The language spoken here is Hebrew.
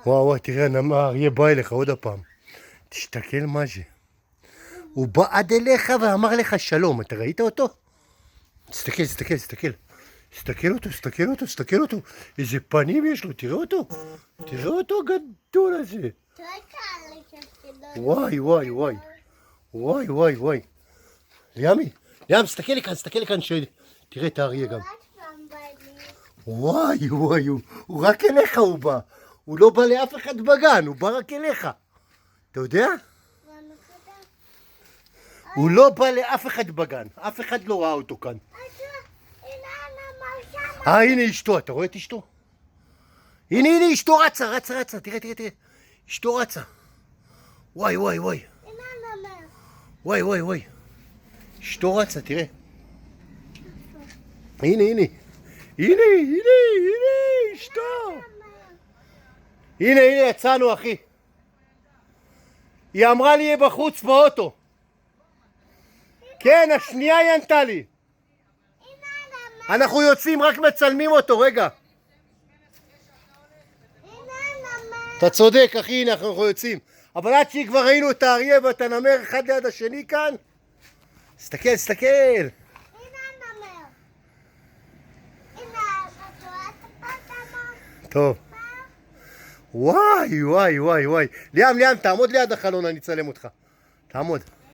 וואו וואו, תראה, האריה בא אליך עוד הפעם. תסתכל מה זה. הוא בא עד אליך ואמר לך שלום, אתה ראית אותו? תסתכל, תסתכל, תסתכל. תסתכל אותו, תסתכל אותו, תסתכל אותו. איזה פנים יש לו, תראה אותו. תראה אותו הגדול הזה. וואי וואי וואי. וואי וואי וואי. ליאמי, ליאם, תסתכל לכאן, תראה את האריה גם. וואי וואי, הוא רק אליך הוא בא. הוא לא בא לאף אחד בגן, הוא בא רק אליך. אתה יודע? הוא לא בא לאף אחד בגן, אף אחד לא ראה אותו כאן. הנה אשתו, אתה רואה את אשתו? הנה אשתו רצה, תראה. אשתו רצה. וואי וואי וואי. וואי וואי וואי. אשתו רצה, תראה. הנה אשתו. הנה יצאנו אחי. היא אמרה לי יהיה בחוץ באוטו. כן, השנייה היא ענתה לי. אנחנו יוצאים, רק מצלמים אותו, רגע. אתה צודק אחי, הנה אנחנו יוצאים. אבל עד שכבר ראינו את האריה ואת הנמר אחד ליד השני כאן. תסתכל. טוב. וואי. ליאם, תעמוד ליד החלון, אני אצלם אותך. תעמוד.